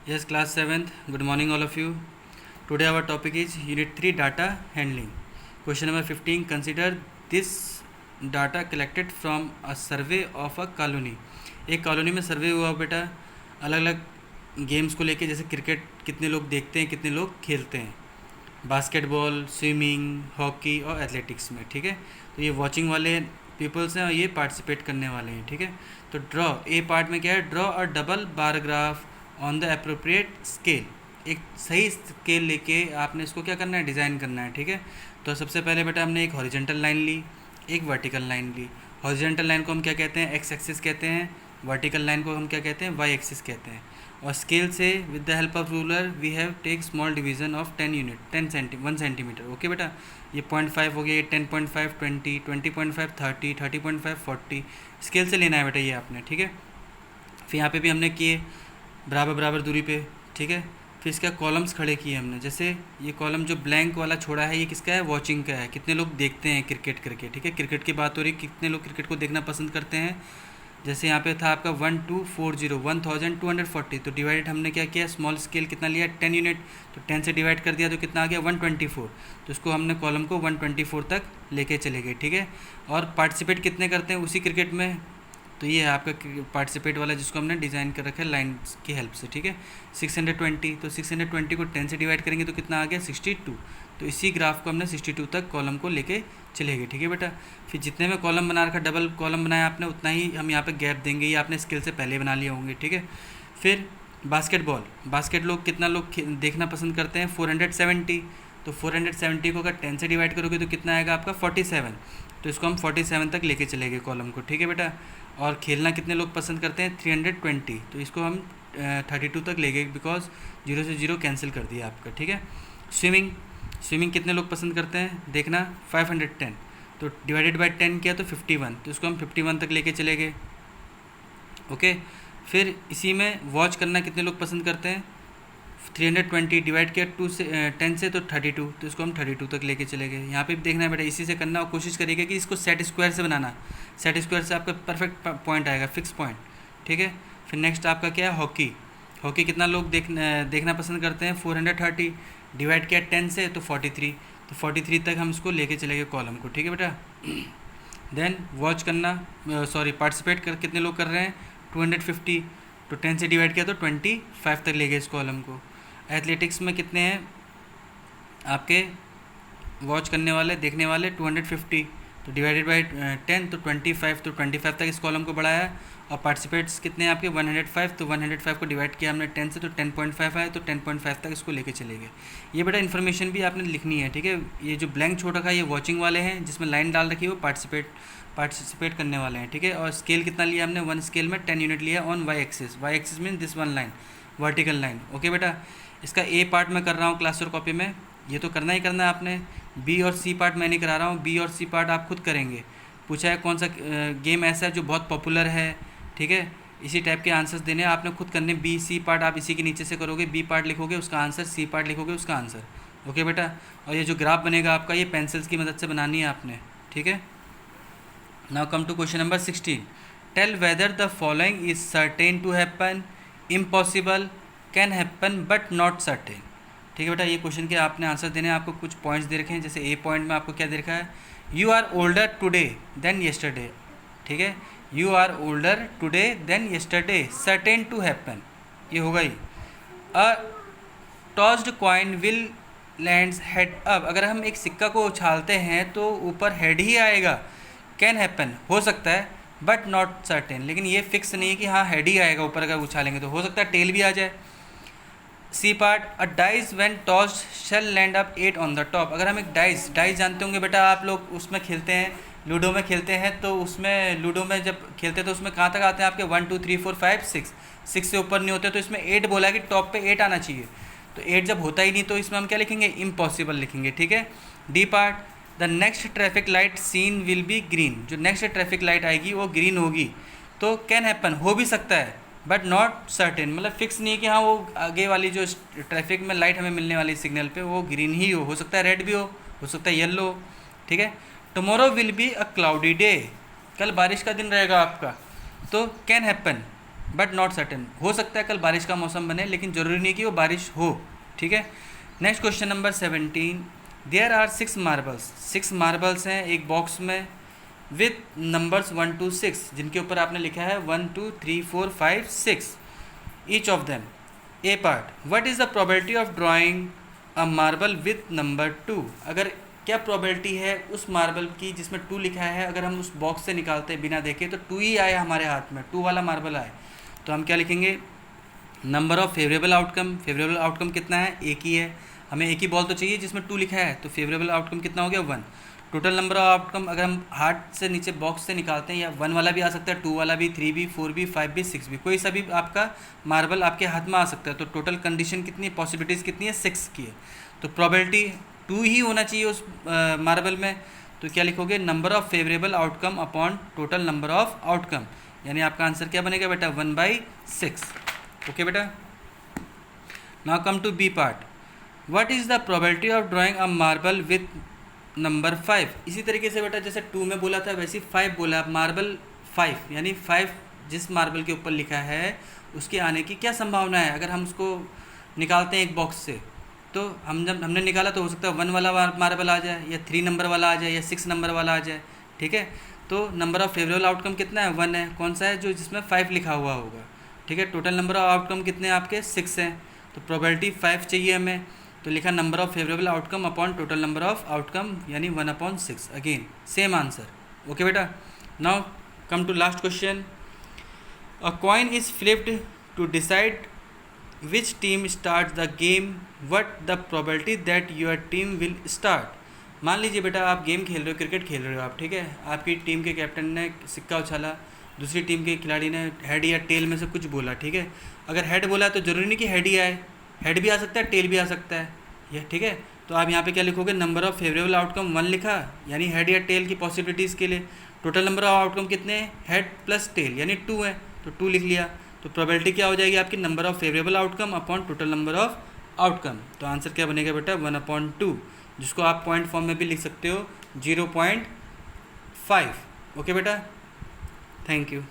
Yes, class 7th. Good morning, all of you. Today, our topic is Unit 3 Data Handling. Question number 15. Consider this data collected from a survey of a colony. एक colony में सर्वे हुआ बेटा, अलग अलग games को लेके, जैसे cricket कितने लोग देखते हैं, कितने लोग खेलते हैं, बास्केटबॉल, स्विमिंग, हॉकी और एथलेटिक्स में. ठीक है, तो ये वॉचिंग वाले पीपल्स हैं और ये पार्टिसिपेट करने वाले हैं. ठीक है, तो ड्रॉ ए पार्ट में क्या है, draw a double bar graph on the appropriate scale. एक सही स्केल लेके आपने इसको क्या करना है, डिज़ाइन करना है. ठीक है, तो सबसे पहले बेटा हमने एक हॉरिजेंटल लाइन ली, एक वर्टिकल लाइन ली. हॉरिजेंटल लाइन को हम क्या कहते हैं, एक्स एक्सिस कहते हैं. वर्टिकल लाइन को हम क्या कहते हैं, वाई एक्सिस कहते हैं. और स्केल से with the help of ruler we have take small division of 10 unit, 1 centimetre. Okay बेटा, ये 0.5 हो गया, ये 10.5 20, 20.5 30, 30.5 40. स्केल से लेना है बेटा ये आपने. ठीक है, फिर यहाँ पे भी हमने किए बराबर बराबर दूरी पे. ठीक है, फिर इसका कॉलम्स खड़े किए हमने. जैसे ये कॉलम जो ब्लैंक वाला छोड़ा है, ये किसका है, वॉचिंग का है. कितने लोग देखते हैं क्रिकेट करके. ठीक है, क्रिकेट की बात हो रही है, कितने लोग क्रिकेट को देखना पसंद करते हैं. जैसे यहाँ पे था आपका 1240, 1240. तो डिवाइडेड हमने क्या किया, स्मॉल स्केल कितना लिया, 10 यूनिट. तो 10 से डिवाइड कर दिया तो कितना आ गया, 124. तो इसको हमने कॉलम को 124 तक लेके चले गए. ठीक है, और पार्टिसिपेट कितने करते हैं उसी क्रिकेट में, तो ये है आपका पार्टिसिपेट वाला, जिसको हमने डिज़ाइन कर रखा है लाइन की हेल्प से. ठीक है, 620. तो 620 को 10 से डिवाइड करेंगे तो कितना आ गया, 62. तो इसी ग्राफ को हमने 62 तक कॉलम को लेके चले गए. ठीक है बेटा, फिर जितने में कॉलम बना रखा, डबल कॉलम बनाया आपने, उतना ही हम यहाँ पे गैप देंगे. ये आपने स्केल से पहले बना लिए होंगे. ठीक है, फिर बास्केटबॉल, बास्केट लोग कितना लोग देखना पसंद करते हैं, 470. तो 470 को अगर 10 से डिवाइड करोगे तो कितना आएगा आपका, 47. तो इसको हम 47 तक लेके चले गए कॉलम को. ठीक है बेटा, और खेलना कितने लोग पसंद करते हैं, 320. तो इसको हम 32 तक ले गए, बिकॉज 0 से 0 कैंसिल कर दिया आपका. ठीक है, स्विमिंग, स्विमिंग कितने लोग पसंद करते हैं देखना, 510. तो डिवाइडेड बाय 10 किया तो 51. तो इसको हम 51 तक लेके चले गए. ओके, फिर इसी में वॉच करना कितने लोग पसंद करते हैं, 320 डिवाइड किया 2 से 10 से तो 32. तो इसको हम 32 तक लेके चले गए. यहाँ पे भी देखना है बेटा, इसी से करना और कोशिश करिएगा कि इसको सेट स्क्वायर से बनाना. सेट स्क्वायर से आपका परफेक्ट पॉइंट आएगा, फिक्स पॉइंट. ठीक है, फिर नेक्स्ट आपका क्या है, हॉकी. हॉकी कितना लोग देखना पसंद करते हैं, 430. डिवाइड किया 10 से तो 43. तो 43 तक हम इसको लेके चले गए कॉलम को. ठीक है बेटा, देन वॉच करना, पार्टिसिपेट कर कितने लोग कर रहे हैं, 250. तो 10 से डिवाइड किया तो 25 तक ले गए इस कॉलम को. एथलेटिक्स में कितने हैं आपके वॉच करने वाले, देखने वाले, 250. तो डिवाइडेड बाई 10 तो 25. तो 25 तक इस कॉलम को बढ़ाया. और पार्टिसिपेट्स कितने हैं आपके, 105. तो 105 को डिवाइड किया हमने 10 से तो 10.5 आए. तो 10.5 तक इसको लेके चले गए. ये बेटा इन्फॉर्मेशन भी आपने लिखनी है. ठीक है, ये जो ब्लैंक छोड़ रखा है ये वॉचिंग वाले हैं, जिसमें लाइन डाल रखी है वो पार्टिसिपेट करने वाले हैं. ठीक है, और स्केल कितना लिया हमने, 1 स्केल में 10 यूनिट लिया on Y axis. Y axis mean this one line, vertical line. Okay बेटा, इसका ए पार्ट मैं कर रहा हूँ क्लास और कॉपी में, ये तो करना ही करना है आपने. बी और सी पार्ट मैं नहीं करा रहा हूँ, बी और सी पार्ट आप खुद करेंगे. पूछा है कौन सा गेम ऐसा है जो बहुत पॉपुलर है. ठीक है, इसी टाइप के आंसर्स देने हैं आपने खुद करने. बी सी पार्ट आप इसी के नीचे से करोगे, बी पार्ट लिखोगे उसका आंसर, सी पार्ट लिखोगे उसका आंसर. ओके बेटा, और ये जो ग्राफ बनेगा आपका, ये पेंसिल्स की मदद से बनानी है आपने. ठीक है, now come to question number 16. Tell whether the following is certain to happen, impossible, can happen but not certain. ठीक है बेटा, ये क्वेश्चन के आपने आंसर देने हैं. आपको कुछ पॉइंट्स दे रखे हैं. जैसे ए पॉइंट में आपको क्या दे रखा है, you are older today than yesterday. ठीक है, you are older today than yesterday, certain to happen, ये होगा ही. A tossed coin will lands head up, अगर हम एक सिक्का को उछालते हैं तो ऊपर हेड ही आएगा. कैन हैपन, हो सकता है, बट नॉट सर्टेन, लेकिन ये फिक्स नहीं है कि हाँ हेड ही आएगा ऊपर. अगर उछालेंगे तो हो सकता है टेल भी आ जाए. C part, a dice when tossed shall land up 8 on the top. अगर हम एक डाइस जानते होंगे बेटा आप लोग, उसमें खेलते हैं, लूडो में खेलते हैं. तो उसमें लूडो में जब खेलते हैं तो उसमें कहाँ तक आते हैं आपके, 1 2 3 4 5 6. 6 से ऊपर नहीं होते. तो इसमें 8 बोला कि टॉप पे 8 आना चाहिए. तो 8 जब होता ही नहीं तो इसमें हम क्या लिखेंगे, इम्पॉसिबल लिखेंगे. ठीक है, D part, the next traffic light seen will be green. जो नेक्स्ट ट्रैफिक लाइट आएगी वो ग्रीन होगी. तो कैन हैपन, हो भी सकता है, बट नॉट सर्टेन, मतलब फिक्स नहीं है कि हाँ वो आगे वाली जो ट्रैफिक में लाइट हमें मिलने वाली सिग्नल पे वो ग्रीन ही हो सकता है रेड भी हो सकता है येलो. ठीक है, tomorrow will be a cloudy day, कल बारिश का दिन रहेगा आपका. तो can happen, but not certain, हो सकता है कल बारिश का मौसम बने लेकिन ज़रूरी नहीं कि वो बारिश हो, ठीक है। Next question number 17, there are 6 marbles, 6 marbles हैं एक बॉक्स में विथ नंबर्स 1 to 6, जिनके ऊपर आपने लिखा है 1 2 3 4 5 6, each of them A part, what is the probability of drawing a marble with number 2। अगर क्या प्रोबेबिलिटी है उस मार्बल की जिसमें 2 लिखा है, अगर हम उस बॉक्स से निकालते हैं बिना देखे तो 2 ही आए हमारे हाथ में, 2 वाला मार्बल आए, तो हम क्या लिखेंगे, number of favourable outcome, favourable outcome कितना है, एक ही है, हमें एक ही बॉल तो चाहिए जिसमें 2 लिखा है, तो फेवरेबल आउटकम कितना हो गया 1। टोटल नंबर ऑफ आउटकम अगर हम हार्ट से नीचे बॉक्स से निकालते हैं, या 1 वाला भी आ सकता है, 2 वाला भी, 3 भी, 4 भी, 5 भी, 6 भी, कोई सा भी आपका मार्बल आपके हाथ में आ सकता है। तो टोटल कंडीशन कितनी है, पॉसिबिलिटीज़ कितनी है, 6 की है, तो प्रोबेबिलिटी 2 ही होना चाहिए उस मार्बल में। तो क्या लिखोगे, number of favourable outcome upon total number of outcome, यानी आपका आंसर क्या बनेगा बेटा, 1/6। ओके बेटा, now come to B part, what is the probability of drawing a marble with number 5। इसी तरीके से बेटा जैसे 2 में बोला था वैसे 5 बोला, मार्बल 5 यानी 5 जिस मार्बल के ऊपर लिखा है उसके आने की क्या संभावना है। अगर हम उसको निकालते हैं एक बॉक्स से, तो हम जब हमने निकाला तो हो सकता है 1 वाला मार्बल आ जाए, या 3 नंबर वाला आ जाए, या 6 नंबर वाला आ जाए, ठीक है। तो नंबर ऑफ फेवरेबल आउटकम कितना है, 1 है, कौन सा है, जो जिसमें 5 लिखा हुआ होगा, ठीक है। टोटल नंबर ऑफ आउटकम कितने हैं आपके, 6 हैं, तो प्रोबेबिलिटी 5 चाहिए हमें, तो लिखा number of favourable outcome upon total number of outcome, यानी 1/6, अगेन सेम आंसर। ओके बेटा, now come to last question, a coin is flipped to decide which team start the game, what the probability that your team will start. मान लीजिए बेटा आप game खेल रहे हो, cricket खेल रहे हो आप, ठीक है, आपकी टीम के कैप्टन ने सिक्का उछाला, दूसरी टीम के खिलाड़ी ने हेड या टेल में से कुछ बोला, ठीक है। अगर हेड बोला तो ज़रूरी नहीं कि हेड ही आए, हेड भी आ सकता है, टेल भी आ सकता है, ये ठीक है। तो आप यहाँ पे क्या लिखोगे, नंबर ऑफ फेवरेबल आउटकम 1 लिखा, यानी हेड या टेल की पॉसिबिलिटीज़ के लिए। टोटल नंबर ऑफ आउटकम कितने हैं, हेड प्लस टेल यानी 2 है, तो 2 लिख लिया। तो प्रोबेबिलिटी क्या हो जाएगी आपकी, number of favourable outcome upon total number of outcome. तो आंसर क्या बनेगा बेटा, 1/2, जिसको आप पॉइंट फॉर्म में भी लिख सकते हो 0.5। ओके बेटा, थैंक यू।